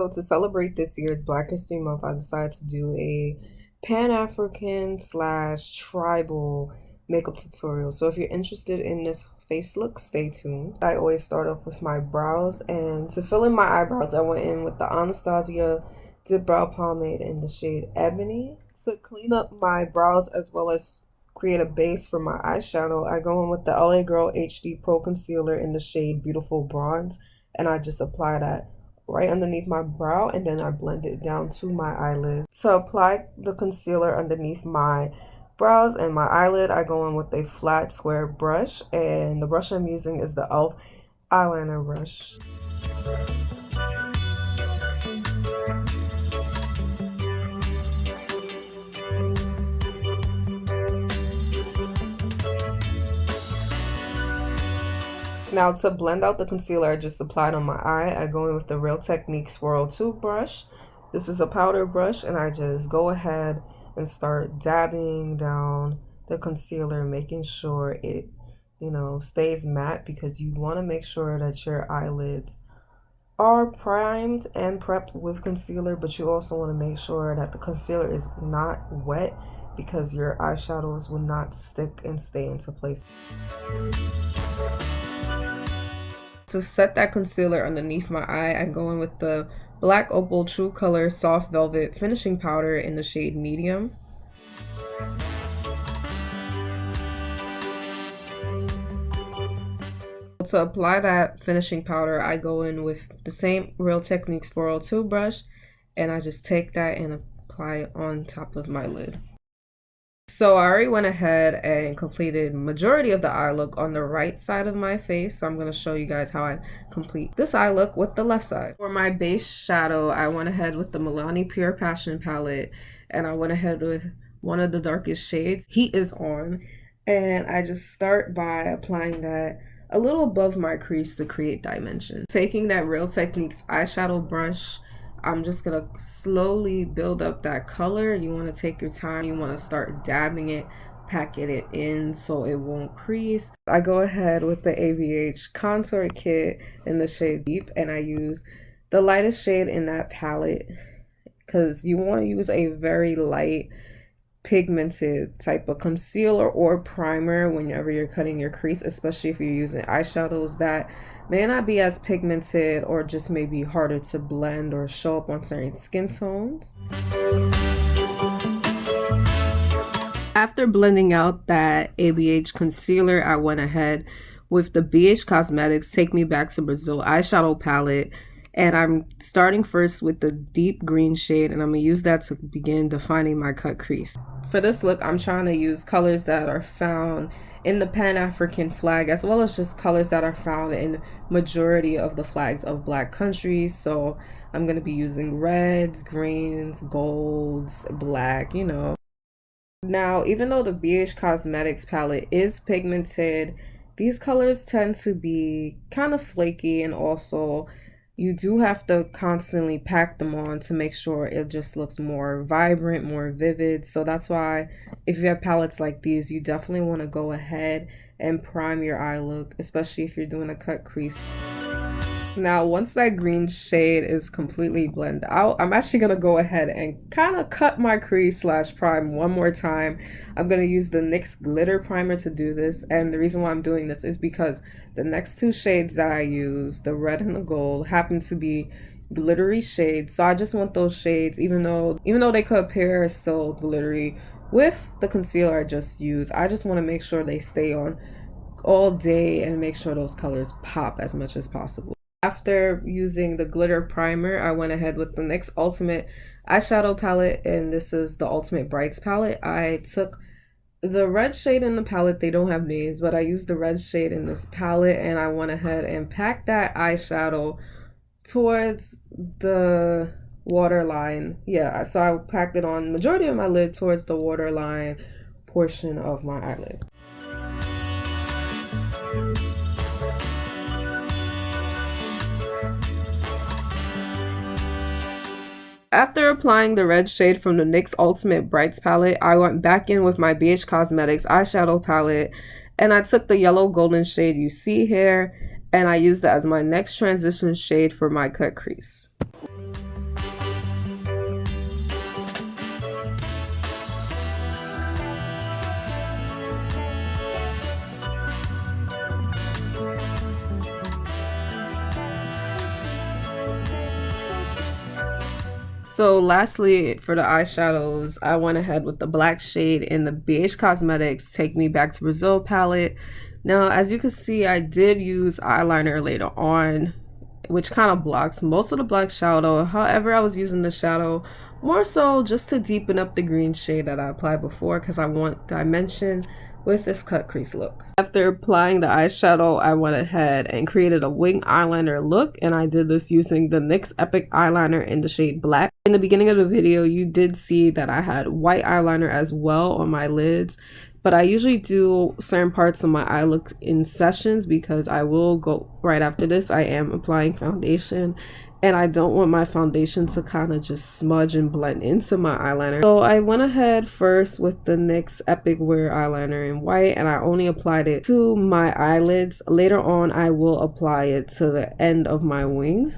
So to celebrate this year's Black History Month, I decided to do a Pan-African slash tribal makeup tutorial. So if you're interested in this face look, stay tuned. I always start off with my brows, and to fill in my eyebrows, I went in with the Anastasia Dip Brow Pomade in the shade Ebony. To clean up my brows as well as create a base for my eyeshadow, I go in with the LA Girl HD Pro Concealer in the shade Beautiful Bronze, and I just apply that right underneath my brow, and then I blend it down to my eyelid. To apply the concealer underneath my brows and my eyelid, I go in with a flat square brush, and the brush I'm using is the e.l.f. eyeliner brush. Now to blend out the concealer I just applied on my eye, I go in with the Real Technique Swirl 2 brush. This is a powder brush, and I just go ahead and start dabbing down the concealer, making sure it, stays matte, because you want to make sure that your eyelids are primed and prepped with concealer, but you also want to make sure that the concealer is not wet, because your eyeshadows will not stick and stay into place. To set that concealer underneath my eye, I go in with the Black Opal True Color Soft Velvet Finishing Powder in the shade Medium. To apply that finishing powder, I go in with the same Real Technique Swirl 2 brush, and I just take that and apply it on top of my lid. So I already went ahead and completed majority of the eye look on the right side of my face. So I'm going to show you guys how I complete this eye look with the left side. For my base shadow, I went ahead with the Milani Pure Passion palette, and I went ahead with one of the darkest shades, Heat Is On. And I just start by applying that a little above my crease to create dimension. Taking that Real Techniques eyeshadow brush, I'm just gonna slowly build up that color. You want to take your time. You want to start dabbing it, packing it in so it won't crease. I go ahead with the ABH contour kit in the shade Deep, and I use the lightest shade in that palette, because you want to use a very light pigmented type of concealer or primer whenever you're cutting your crease, especially if you're using eyeshadows that may not be as pigmented or just may be harder to blend or show up on certain skin tones. After blending out that ABH concealer, I went ahead with the BH Cosmetics Take Me Back to Brazil eyeshadow palette, and I'm starting first with the deep green shade, and I'm going to use that to begin defining my cut crease. For this look, I'm trying to use colors that are found in the Pan-African flag, as well as just colors that are found in majority of the flags of Black countries. So I'm going to be using reds, greens, golds, black, Now, even though the BH Cosmetics palette is pigmented, these colors tend to be kind of flaky, and also you do have to constantly pack them on to make sure it just looks more vibrant, more vivid. So that's why if you have palettes like these, you definitely want to go ahead and prime your eye look, especially if you're doing a cut crease. Now, once that green shade is completely blended out, I'm actually going to go ahead and kind of cut my crease slash prime one more time. I'm going to use the NYX glitter primer to do this, and the reason why I'm doing this is because the next two shades that I use, the red and the gold, happen to be glittery shades. So I just want those shades, even though they could appear still glittery with the concealer I just used, I just want to make sure they stay on all day and make sure those colors pop as much as possible. After using the glitter primer, I went ahead with the NYX Ultimate eyeshadow palette, and this is the Ultimate Brights palette. I took the red shade in the palette, they don't have names, but I used the red shade in this palette, and I went ahead and packed that eyeshadow towards the waterline. Yeah, so I packed it on majority of my lid towards the waterline portion of my eyelid. After applying the red shade from the NYX Ultimate Brights palette, I went back in with my BH Cosmetics eyeshadow palette, and I took the yellow golden shade you see here, and I used it as my next transition shade for my cut crease. So lastly, for the eyeshadows, I went ahead with the black shade in the BH Cosmetics Take Me Back to Brazil palette. Now, as you can see, I did use eyeliner later on, which kind of blocks most of the black shadow. However, I was using the shadow more so just to deepen up the green shade that I applied before because I want dimension with this cut crease look. After applying the eyeshadow, I went ahead and created a wing eyeliner look, and I did this using the NYX Epic eyeliner in the shade black. In the beginning of the video, you did see that I had white eyeliner as well on my lids, but I usually do certain parts of my eye look in sessions because I will go right after this. I am applying foundation and I don't want my foundation to kind of just smudge and blend into my eyeliner. So I went ahead first with the NYX Epic Wear eyeliner in white, and I only applied it to my eyelids. Later on, I will apply it to the end of my wing.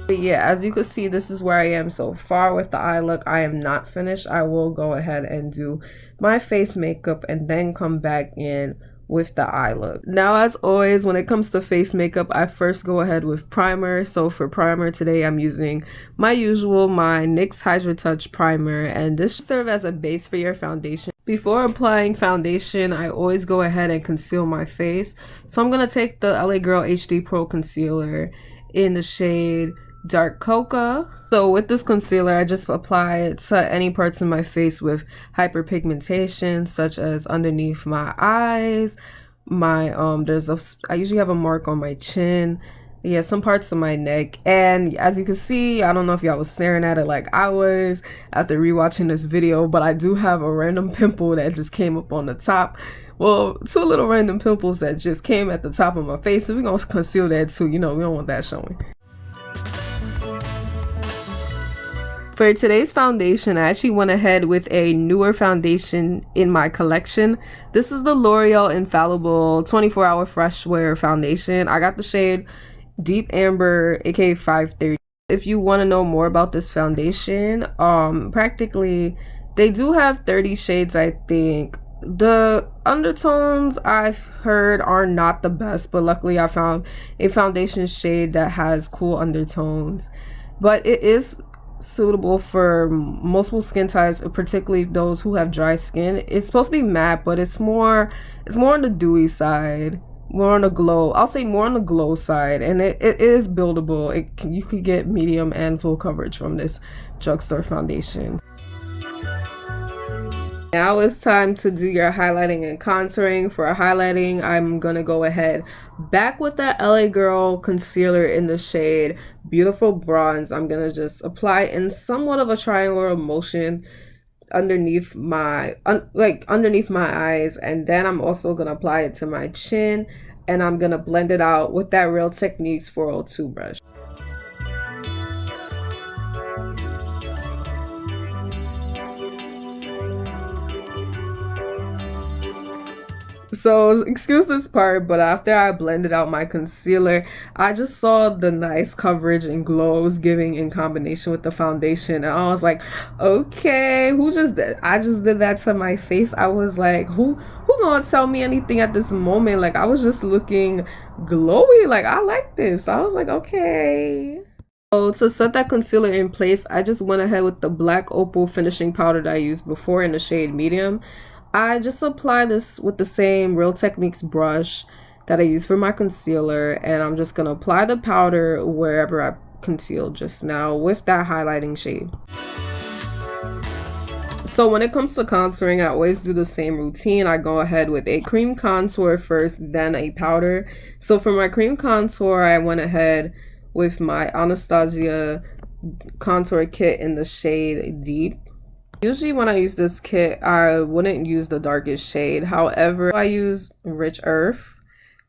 But yeah, as you can see, this is where I am so far with the eye look. I am not finished. I will go ahead and do my face makeup and then come back in with the eye look. Now, as always, when it comes to face makeup, I first go ahead with primer. So for primer today, I'm using my NYX Hydra Touch primer, and this should serve as a base for your foundation. Before applying foundation, I always go ahead and conceal my face. So I'm gonna take the LA Girl HD Pro Concealer in the shade Dark Cocoa. So with this concealer, I just apply it to any parts of my face with hyperpigmentation, such as underneath my eyes, my I usually have a mark on my chin, yeah, some parts of my neck. And as you can see, I don't know if y'all was staring at it like I was after rewatching this video, but I do have a random pimple that just came up on the top. Well, two little random pimples that just came at the top of my face, so we're gonna conceal that too. You know, we don't want that showing. For today's foundation, I actually went ahead with a newer foundation in my collection. This is the L'Oreal Infallible 24-Hour Fresh Wear Foundation. I got the shade Deep Amber, aka 530. If you want to know more about this foundation, practically they do have 30 shades, I think. The undertones I've heard are not the best, but luckily I found a foundation shade that has cool undertones. But it is suitable for multiple skin types, particularly those who have dry skin. It's supposed to be matte, but it's more on the dewy side, more on the glow. I'll say more on the glow side, and it is buildable. You could get medium and full coverage from this drugstore foundation. Now it's time to do your highlighting and contouring. For highlighting, I'm gonna go ahead back with that LA Girl concealer in the shade Beautiful Bronze. I'm gonna just apply in somewhat of a triangular motion underneath my underneath my eyes, and then I'm also gonna apply it to my chin, and I'm gonna blend it out with that Real Techniques 402 brush. So excuse this part, but after I blended out my concealer, I just saw the nice coverage and glow it was giving in combination with the foundation, and I was like, okay, who just did? I just did that to my face. I was like, who gonna tell me anything at this moment? Like, I was just looking glowy. Like, I like this. I was like, okay. So to set that concealer in place, I just went ahead with the black Opal finishing powder that I used before in the shade medium. I just apply this with the same Real Techniques brush that I use for my concealer, and I'm just gonna apply the powder wherever I concealed just now with that highlighting shade. So when it comes to contouring, I always do the same routine. I go ahead with a cream contour first, then a powder. So for my cream contour, I went ahead with my Anastasia contour kit in the shade Deep. Usually when I use this kit, I wouldn't use the darkest shade. However, I use Rich Earth,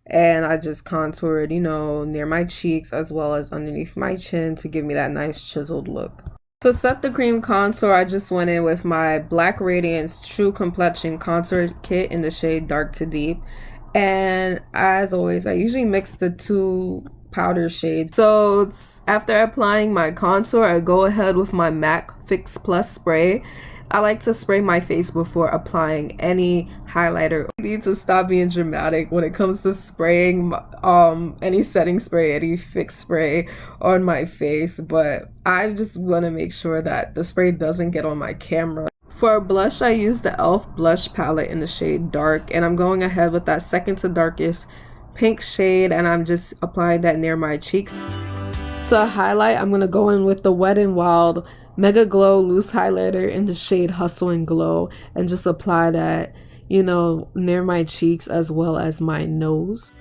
and I just contour it, you know, near my cheeks as well as underneath my chin to give me that nice chiseled look. To set the cream contour, I just went in with my Black Radiance True Complexion Contour Kit in the shade Dark to Deep. And as always, I usually mix the two powder shade. So after applying my contour, I go ahead with my MAC Fix Plus spray. I like to spray my face before applying any highlighter. I need to stop being dramatic when it comes to spraying any setting spray, any fix spray on my face, but I just want to make sure that the spray doesn't get on my camera. For blush, I use the e.l.f. blush palette in the shade Dark, and I'm going ahead with that second to darkest pink shade, and I'm just applying that near my cheeks. To highlight, I'm going to go in with the Wet n Wild Mega Glow Loose Highlighter in the shade Hustle and Glow, and just apply that, you know, near my cheeks as well as my nose.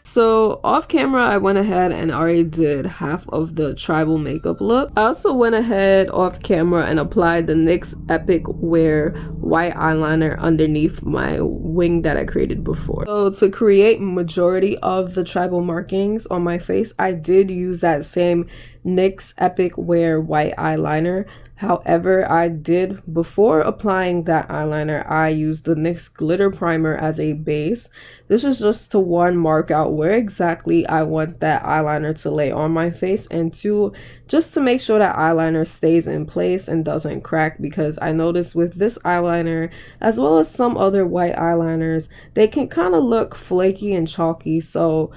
So off camera, I went ahead and already did half of the tribal makeup look. I also went ahead off camera and applied the NYX Epic Wear white eyeliner underneath my wing that I created before. So to create majority of the tribal markings on my face, I did use that same NYX Epic Wear white eyeliner. However, I did, before applying that eyeliner, I used the NYX glitter primer as a base. This is just to, one, mark out where exactly I want that eyeliner to lay on my face, and two, just to make sure that eyeliner stays in place and doesn't crack, because I noticed with this eyeliner, as well as some other white eyeliners, they can kind of look flaky and chalky. So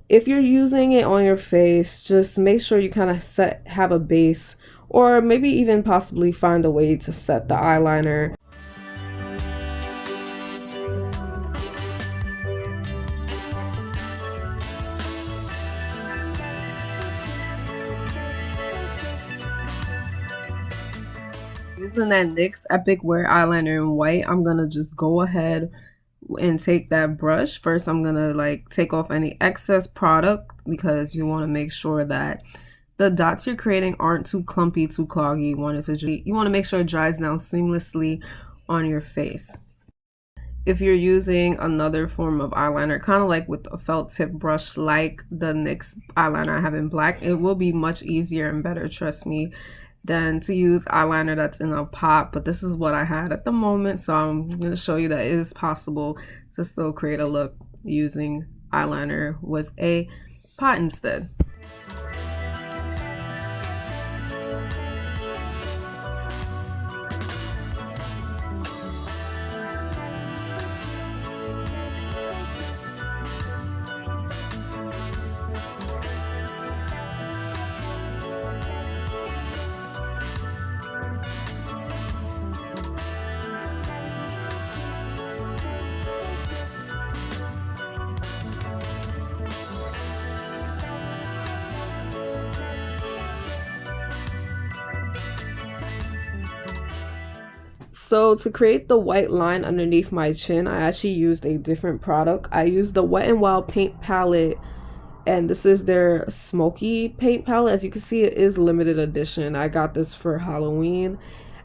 if you're using it on your face, just make sure you kind of have a base, or maybe even possibly find a way to set the eyeliner. Using that NYX Epic Wear eyeliner in white, I'm gonna just go ahead and take that brush. First, I'm gonna like take off any excess product, because you want to make sure that the dots you're creating aren't too clumpy, too cloggy. You want to make sure it dries down seamlessly on your face. If you're using another form of eyeliner, kind of like with a felt tip brush like the NYX eyeliner I have in black, it will be much easier and better, trust me, than to use eyeliner that's in a pot. But this is what I had at the moment, so I'm going to show you that it is possible to still create a look using eyeliner with a pot instead. So to create the white line underneath my chin, I actually used a different product. I used the Wet n Wild paint palette, and this is their smoky paint palette. As you can see, it is limited edition. I got this for Halloween,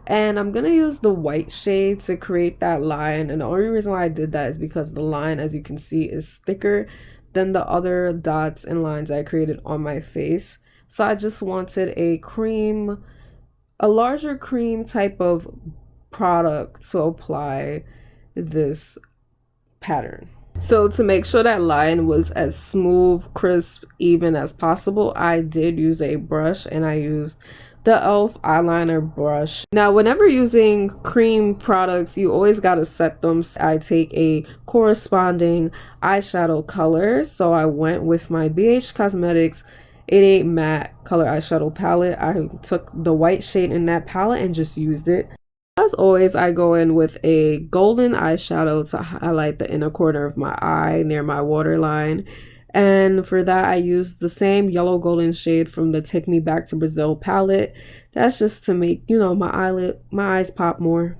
and I'm gonna use the white shade to create that line. And the only reason why I did that is because the line, as you can see, is thicker than the other dots and lines I created on my face. So I just wanted a larger cream type of product to apply this pattern. So to make sure that line was as smooth, crisp, even as possible, I did use a brush, and I used the e.l.f. eyeliner brush. Now, whenever using cream products, you always got to set them. I take a corresponding eyeshadow color, so I went with my BH Cosmetics 88 Matte Color Eyeshadow Palette. I took the white shade in that palette and just used it. As always, I go in with a golden eyeshadow to highlight the inner corner of my eye near my waterline. And for that, I used the same yellow golden shade from the Take Me Back to Brazil palette. That's just to make, you know, my eyes pop more.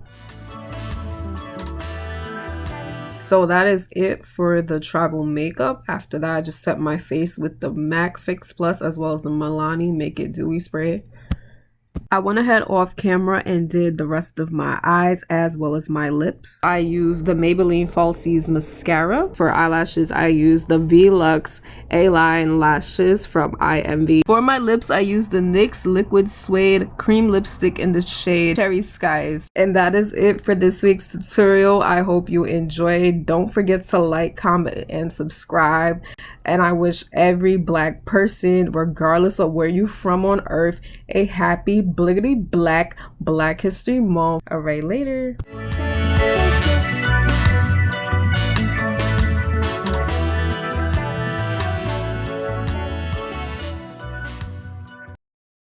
So that is it for the tribal makeup. After that, I just set my face with the MAC Fix Plus as well as the Milani Make It Dewy spray. I went ahead off camera and did the rest of my eyes as well as my lips. I used the Maybelline Falsies mascara. For eyelashes, I used the Velux A-Line lashes from IMV. For my lips, I used the NYX Liquid Suede Cream Lipstick in the shade Cherry Skies. And that is it for this week's tutorial. I hope you enjoyed. Don't forget to like, comment, and subscribe. And I wish every black person, regardless of where you're from on earth, a happy bliggity black History Month. All right, later.